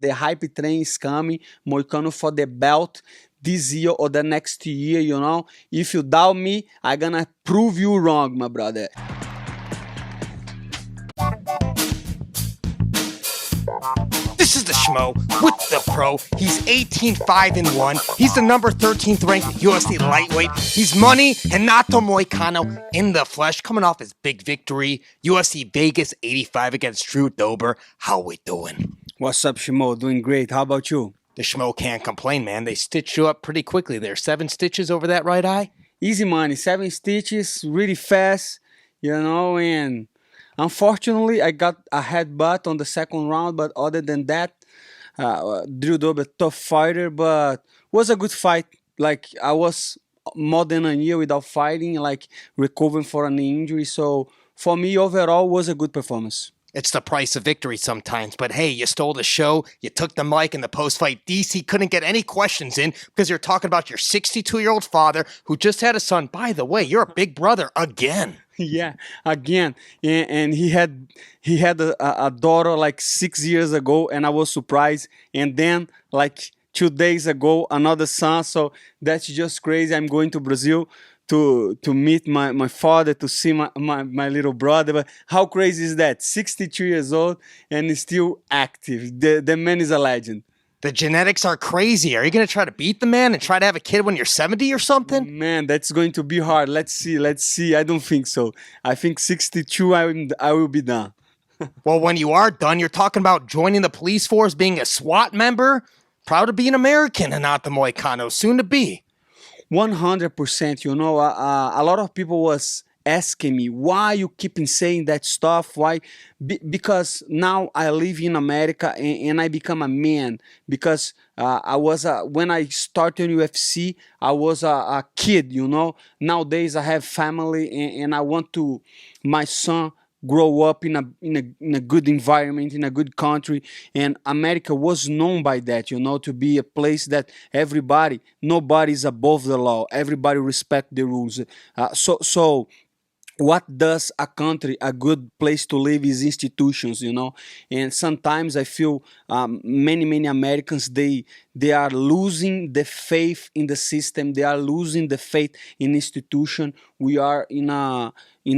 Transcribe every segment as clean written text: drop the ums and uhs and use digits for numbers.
The hype train is coming. Moicano for the belt this year or the next year, you know. If you doubt me, I'm gonna prove you wrong, my brother. This is the Schmo with the pro. He's 18-5-1. He's the number 13th ranked UFC lightweight. He's money, Renato Moicano in the flesh, coming off his big victory. UFC Vegas 85 against Dober. How we doing? What's up, Schmo? Doing great. How about you? The Schmo can't complain, man. They stitched you up pretty quickly there. 7 stitches over that right eye? Easy money. 7 stitches, really fast, you know, and unfortunately, I got a headbutt on the second round, but other than that, Dober, tough fighter, but was a good fight. Like, I was more than a year without fighting, like recovering for an injury. So for me, overall, was a good performance. It's the price of victory sometimes, but hey, you stole the show, you took the mic in the post-fight. DC couldn't get any questions in because you're talking about your 62-year-old father who just had a son. By the way, you're a big brother again. Yeah, again, and he had a daughter like 6 years ago, and I was surprised. And then like 2 days ago, another son. So that's just crazy. I'm going to Brazil to meet my father, to see my little brother. But how crazy is that? 62 years old and he's still active. The man is a legend. The genetics are crazy. Are you going to try to beat the man and try to have a kid when you're 70 or something? Man, that's going to be hard. Let's see. I don't think so. I think 62, I will be done. Well, when you are done, you're talking about joining the police force, being a SWAT member. Proud to be an American and not the Moicano, soon to be. 100%. You know, a lot of people was asking me why you keep saying that stuff. Why? Because now I live in America and I become a man. Because I was when I started UFC, I was a kid. You know. Nowadays I have family and I want to my son grow up in a good environment, in a good country. And America was known by that, you know, to be a place that nobody is above the law, everybody respect the rules. So what does a country a good place to live is institutions, you know. And sometimes I feel many Americans, they are losing the faith in the system, they are losing the faith in institution. We are in a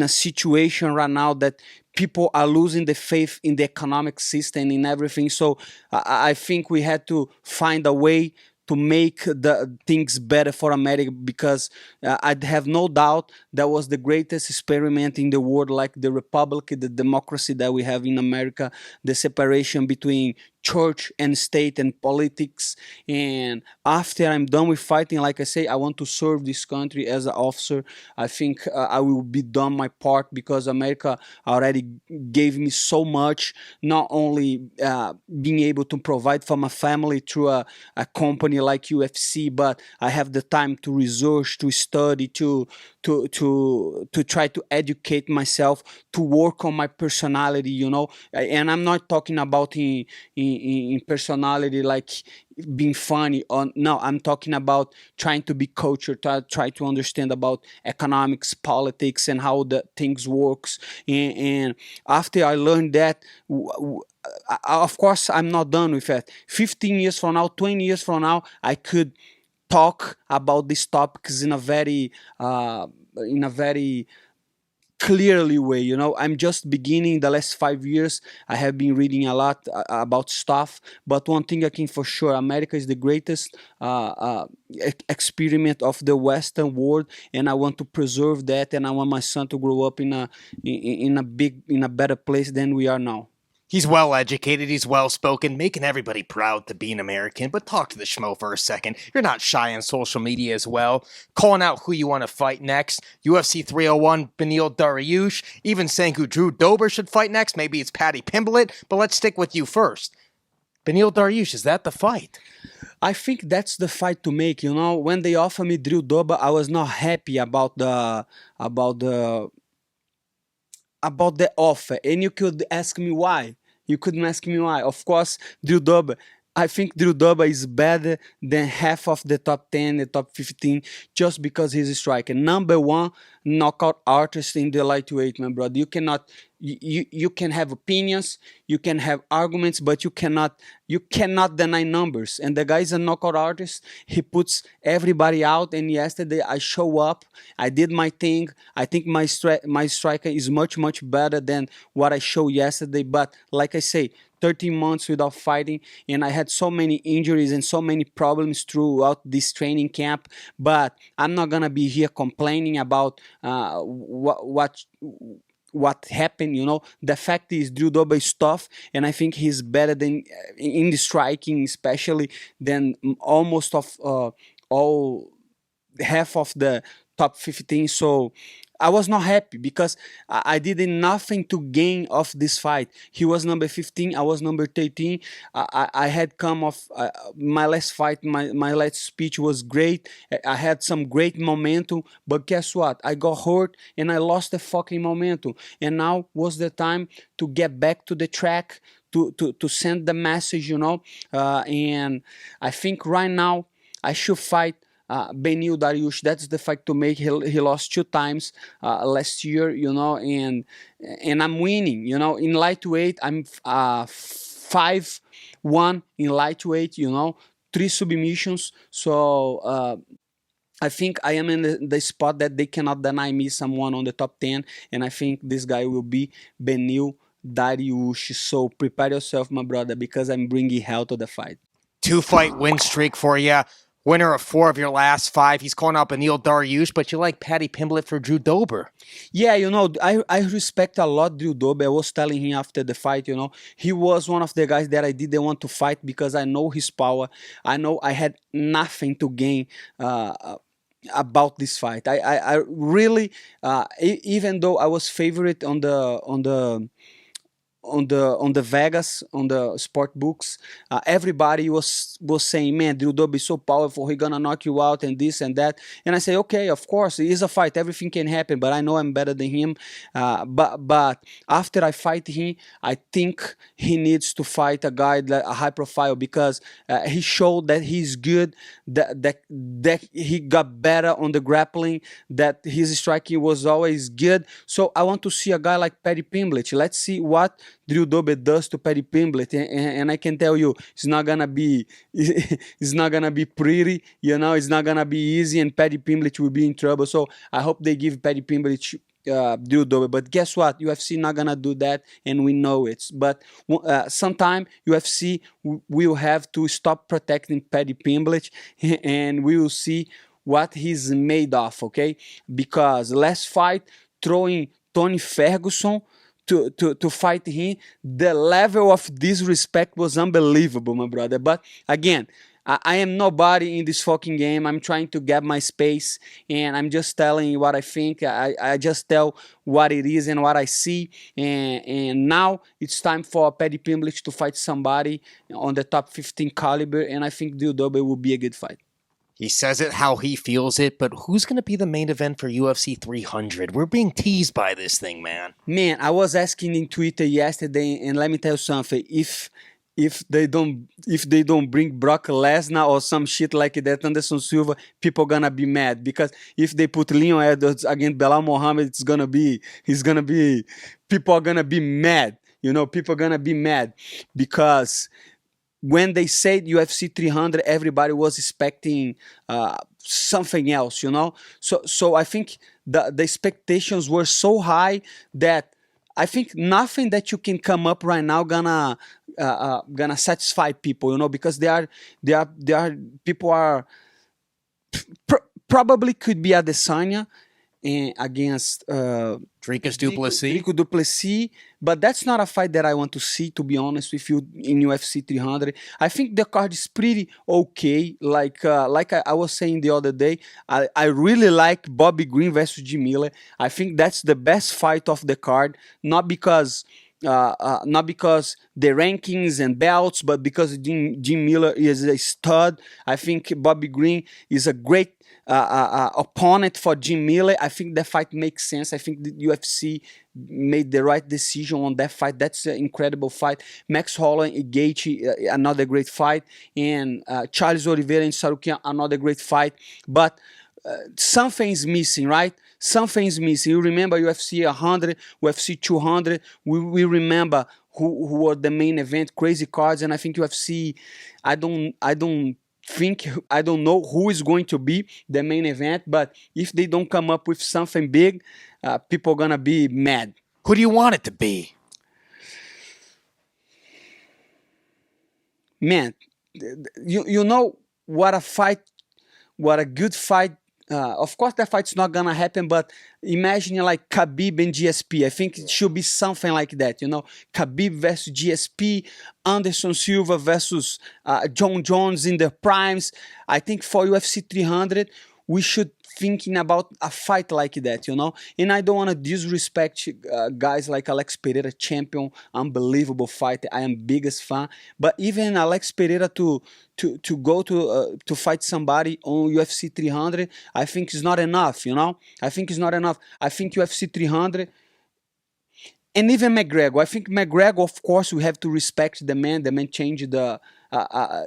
situation right now that people are losing the faith in the economic system, in everything. So I think we had to find a way to make the things better for America, because I have no doubt that was the greatest experiment in the world, like the republic, the democracy that we have in America, the separation between church and state and politics. And after I'm done with fighting, like I say, I want to serve this country as an officer. I think I will be done my part, because America already gave me so much, not only being able to provide for my family through a company like UFC, but I have the time to research, to study, to try to educate myself, to work on my personality, you know. And I'm not talking about in personality like being funny, or no, I'm talking about trying to be cultured, to try to understand about economics, politics, and how the things works. And after I learned that, of course I'm not done with it. 15 years from now, 20 years from now, I could talk about these topics in a very clearly way, you know. I'm just beginning. The last 5 years I have been reading a lot about stuff, but one thing I can for sure, America is the greatest experiment of the Western world, and I want to preserve that, and I want my son to grow up in a better place than we are now. He's well-educated, he's well-spoken, making everybody proud to be an American. But talk to the Schmo for a second. You're not shy on social media as well. Calling out who you want to fight next. UFC 301, Beneil Dariush. Even saying who Dober should fight next. Maybe it's Paddy Pimblett. But let's stick with you first. Beneil Dariush, is that the fight? I think that's the fight to make, you know. When they offered me Dober, I was not happy about the offer. And you could ask me why. You couldn't ask me why. Of course, Dober I think Drew Dober is better than half of the top 10, the top 15, just because he's a striker. Number one knockout artist in the lightweight, my brother. You can have opinions, you can have arguments, but you cannot deny numbers. And the guy is a knockout artist. He puts everybody out. And yesterday I show up, I did my thing. I think my striker is much better than what I showed yesterday. But like I say, 13 months without fighting, and I had so many injuries and so many problems throughout this training camp. But I'm not gonna be here complaining about what happened. The fact is Drew Dober is tough, and I think he's better than in the striking, especially than almost of all half of the top 15. So I was not happy because I did nothing to gain of this fight. He was number 15, I was number 13. I had come off my last fight, my last speech was great. I had some great momentum, but guess what? I got hurt and I lost the fucking momentum. And now was the time to get back to the track, to send the message. And I think right now I should fight Beneil Dariush. That's the fight to make. He lost 2 times last year, and I'm winning. In lightweight, I'm 5-1 in lightweight. 3 submissions. So I think I am in the spot that they cannot deny me someone on the top 10, and I think this guy will be Beneil Dariush. So prepare yourself, my brother, because I'm bringing hell to the fight. 2-fight win streak for you. Winner of 4 of your last 5. He's calling out Beneil Dariush, but you like Paddy Pimblett for Drew Dober. Yeah, I respect a lot Drew Dober. I was telling him after the fight, he was one of the guys that I didn't want to fight because I know his power. I know I had nothing to gain about this fight. I really, even though I was favorite on the Vegas, on the sport books, everybody was saying, man, Drew Dober is so powerful, he gonna knock you out and this and that. And I say, okay, of course it is a fight, everything can happen, but I know I'm better than him. But after I fight him, I think he needs to fight a guy that a high profile, because he showed that he's good, that he got better on the grappling, that his striking was always good. So I want to see a guy like Paddy Pimblett. Let's see what Drew Dober does to Paddy Pimblett, and I can tell you, it's not gonna be, it's not gonna be pretty, it's not gonna be easy, and Paddy Pimblett will be in trouble. So I hope they give Paddy Pimblett Drew Dober. But guess what? UFC not gonna do that, and we know it. But sometime UFC will have to stop protecting Paddy Pimblett, and we will see what he's made of. Okay, because last fight, throwing Tony Ferguson to fight him, the level of disrespect was unbelievable, my brother. But again, I am nobody in this fucking game. I'm trying to get my space, and I'm just telling you what I think. I just tell what it is and what I see. And now it's time for Paddy Pimblett to fight somebody on the top 15 caliber, and I think Drew Dober will be a good fight. He says it how he feels it, but who's going to be the main event for UFC 300? We're being teased by this thing, man. Man, I was asking in Twitter yesterday, and let me tell you something. If they don't bring Brock Lesnar or some shit like that, Anderson Silva, people gonna be mad. Because if they put Leon Edwards against Belal Muhammad, people are gonna be mad. People are gonna be mad because when they said UFC 300, everybody was expecting something else, So I think the expectations were so high that I think nothing that you can come up right now gonna satisfy people, because people are probably could be Adesanya against Dricus Du Plessis, but that's not a fight that I want to see, to be honest with you, in UFC 300. I think the card is pretty okay. Like I was saying the other day, I really like Bobby Green versus Jim Miller. I think that's the best fight of the card, not because not because the rankings and belts, but because Jim Miller is a stud. I think Bobby Green is a great opponent for Jim Miller. I think that fight makes sense. I think the UFC made the right decision on that fight. That's an incredible fight. Max Holloway and Gaethje, another great fight, and Charles Oliveira and Sarukian, another great fight. But something's missing, right? Something's missing. You remember UFC 100, UFC 200. We remember who were the main event, crazy cards, and I think UFC. I don't know who is going to be the main event, but if they don't come up with something big, people are gonna be mad. Who do you want it to be? Man, you know what a good fight. Of course, that fight's not gonna happen, but imagine like Khabib and GSP. I think it should be something like that, you know. Khabib versus GSP, Anderson Silva versus John Jones in their primes. I think for UFC 300, we should thinking about a fight like that, you know. And I don't want to disrespect guys like Alex Pereira, champion, unbelievable fighter. I am biggest fan. But even Alex Pereira to go to fight somebody on UFC 300, I think is not enough, you know. I think it's not enough. I think UFC 300. And even McGregor. I think McGregor, of course, we have to respect the man. The man changed the.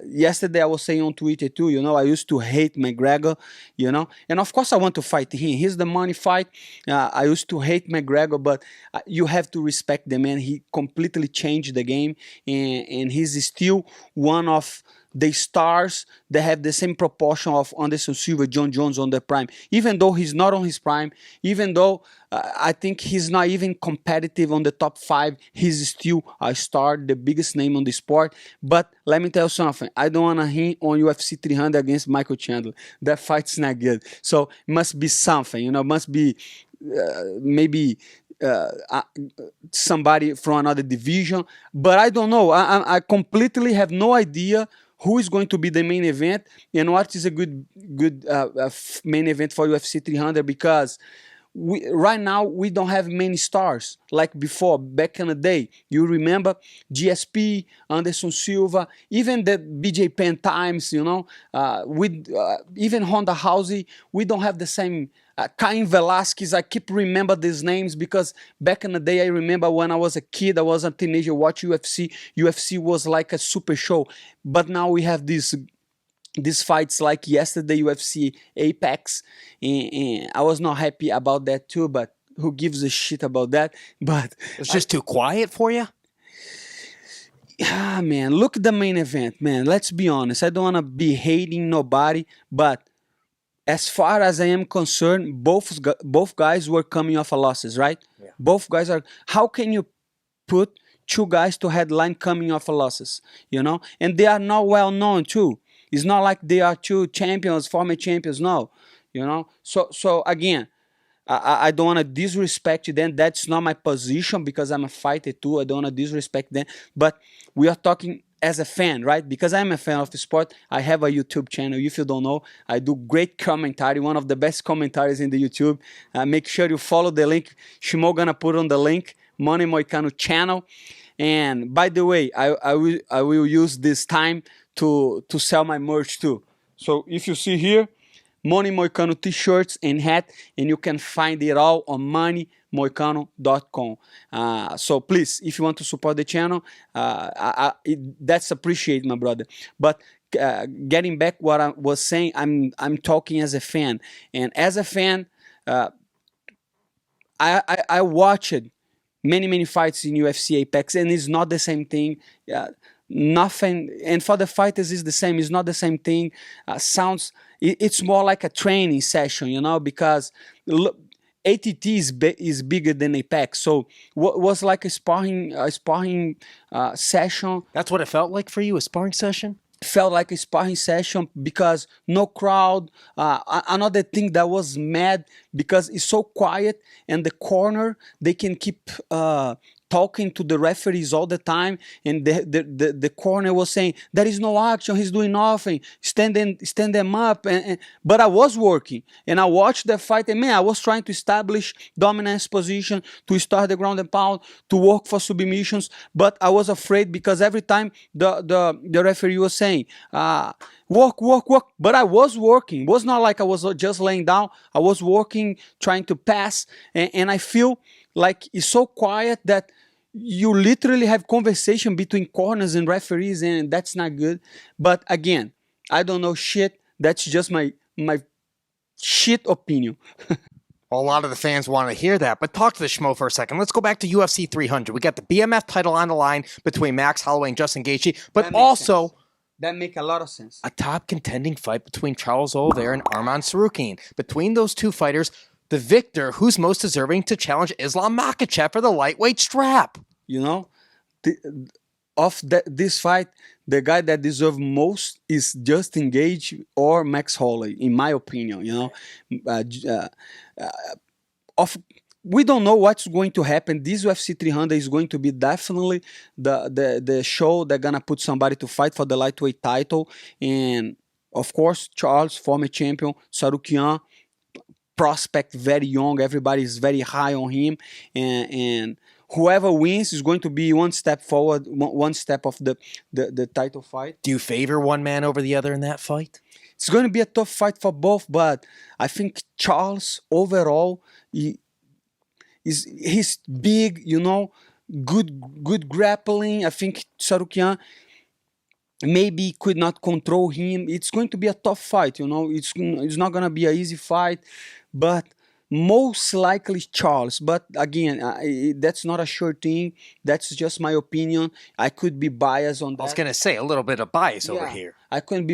Yesterday, I was saying on Twitter too, you know, I used to hate McGregor, you know, and of course, I want to fight him. He's the money fight. I used to hate McGregor, but you have to respect the man. He completely changed the game, and he's still one of the stars that have the same proportion of Anderson Silva, John Jones on their prime. Even though he's not on his prime, even though I think he's not even competitive on the top 5, he's still a star, the biggest name on the sport. But let me tell you something, I don't want to hit on UFC 300 against Michael Chandler. That fight's not good. So it must be something, you know, must be maybe somebody from another division. But I don't know. I completely have no idea who is going to be the main event and what is a good main event for UFC 300, because right now we don't have many stars like before, back in the day. You remember GSP, Anderson Silva, even the BJ Penn times, you know, even Honda Housey, we don't have the same. Cain Velasquez, I keep remember these names because back in the day, I remember when I was a kid, I was a teenager, watch UFC. UFC was like a super show. But now we have these fights like yesterday, UFC Apex, and I was not happy about that too, but who gives a shit about that? But it's just too quiet for you? Man, look at the main event, man. Let's be honest. I don't want to be hating nobody, but as far as I am concerned, both guys were coming off a losses, right? Yeah. Both guys are. How can you put two guys to headline coming off a losses? You know, and they are not well known too. It's not like they are two champions, former champions. No, you know. So again, I don't want to disrespect them. That's not my position because I'm a fighter too. I don't want to disrespect them. But we are talking as a fan, right? Because I'm a fan of the sport. I have a YouTube channel. If you don't know, I do great commentary, one of the best commentaries in the YouTube. Make sure you follow the link. Schmo gonna put on the link, Money Moicano channel. And by the way, I will use this time to sell my merch too. So if you see here, Money Moicano t-shirts and hat, and you can find it all on moneymoicano.com. So please, if you want to support the channel, that's appreciated, my brother. But getting back what I was saying, I'm talking as a fan, and as a fan, I watched many fights in UFC Apex, and it's not the same thing. Nothing, and for the fighters is the same. It's not the same thing. It's more like a training session, you know, because ATT is bigger than Apex. So what was like a sparring session. That's what it felt like for you, a sparring session? Felt like a sparring session because no crowd. Another thing that was mad because it's so quiet, and the corner they can keep talking to the referees all the time, and the corner was saying there is no action, he's doing nothing, stand them up, but I was working, and I watched the fight, and man, I was trying to establish dominance position, to start the ground and pound, to work for submissions, but I was afraid because every time the referee was saying work, but I was working. It was not like I was just laying down. I was working, trying to pass, and I feel like it's so quiet that you literally have conversation between corners and referees, and that's not good. But again, I don't know shit. That's just my shit opinion. Well, a lot of the fans want to hear that, but talk to the Schmo for a second. Let's go back to UFC 300. We got the BMF title on the line between Max Holloway and Justin Gaethje, but also sense. That make a lot of sense. A top contending fight between Charles Oliveira and Arman Tsarukyan. Between those two fighters, the victor, who's most deserving to challenge Islam Makhachev for the lightweight strap. You know, this fight, the guy that deserves most is Justin Gaethje or Max Holloway, in my opinion. You know, we don't know what's going to happen. This UFC 300 is going to be definitely the show that's gonna put somebody to fight for the lightweight title, and of course Charles, former champion, Tsarukyan, prospect, very young. Everybody is very high on him, and whoever wins is going to be one step forward, one step of the title fight. Do you favor one man over the other in that fight? It's going to be a tough fight for both, but I think Charles overall, he's big, you know, good grappling. I think Tsarukyan maybe could not control him. It's going to be a tough fight, you know. It's not going to be an easy fight, but most likely Charles. But again, that's not a sure thing. That's just my opinion. I could be biased on that. I was going to say a little bit of bias over here. I could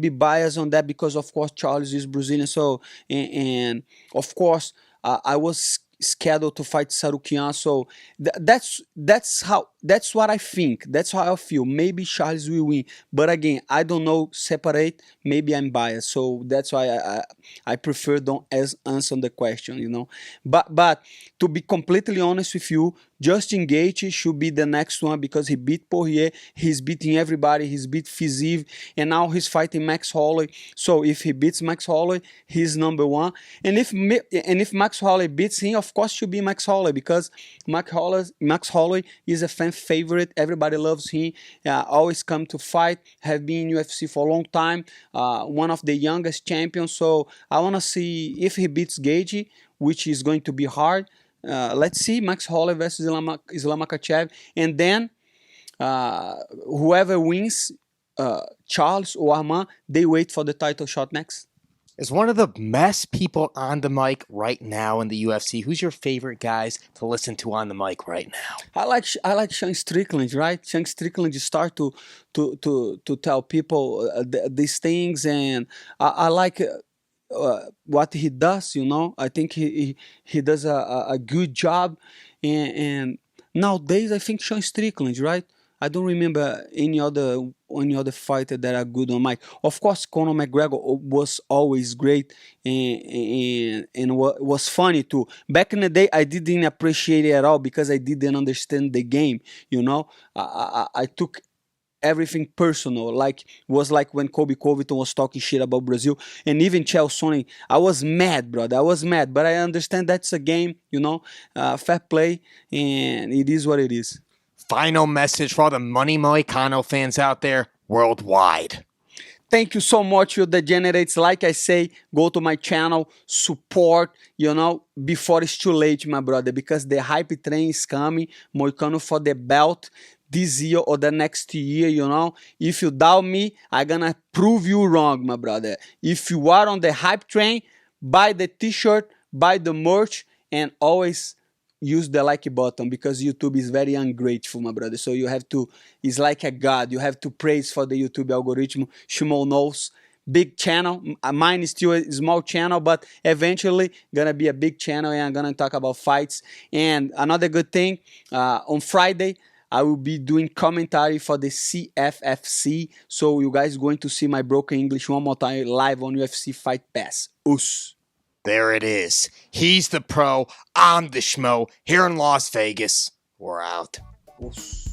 be biased on that because of course Charles is Brazilian. So and of course I was scheduled to fight Tsarukyan, so that's what I think. That's how I feel. Maybe Charles will win, but again, I don't know. Separate. Maybe I'm biased, so that's why I prefer don't answer the question. You know, but to be completely honest with you, Justin Gaethje should be the next one because he beat Poirier, he's beating everybody, he's beat Fiziev, and now he's fighting Max Holloway. So if he beats Max Holloway, he's number one. And if Max Holloway beats him, of course should be Max Holloway because Max Holloway is a fan favorite. Everybody loves him. Always come to fight. Have been in UFC for a long time. One of the youngest champions. So I want to see if he beats Gaethje, which is going to be hard. Let's see, Max Holloway versus Islam Makhachev, and then whoever wins, Charles or Arman, they wait for the title shot next. As one of the best people on the mic right now in the UFC, who's your favorite guys to listen to on the mic right now? I like Sean Strickland, right? Sean Strickland start to tell people these things, and I like what he does. You know, I think he does a good job, and nowadays I think Sean Strickland, right? I don't remember any other fighter that are good on mic. Of course, Conor McGregor was always great and was funny too. Back in the day, I didn't appreciate it at all because I didn't understand the game. You know, I took everything personal. Like was like when Kobe Covington was talking shit about Brazil, and even Chael Sonnen. I was mad, brother. I was mad, but I understand that's a game. You know, fair play, and it is what it is. Final message for all the Money Moicano fans out there worldwide. Thank you so much, you degenerates. Like I say, go to my channel, support, you know, before it's too late, my brother, because the hype train is coming. Moicano for the belt this year or the next year, you know. If you doubt me, I'm gonna prove you wrong, my brother. If you are on the hype train, buy the t-shirt, buy the merch, and always use the like button because YouTube is very ungrateful, my brother. So you have to, it's like a god. You have to praise for the YouTube algorithm. Schmo knows. Big channel. Mine is still a small channel, but eventually gonna be a big channel, and I'm gonna talk about fights. And another good thing, on Friday, I will be doing commentary for the CFFC. So you guys going to see my broken English one more time live on UFC Fight Pass. Us. There it is. He's the pro. I'm the schmo here in Las Vegas. We're out. Oof.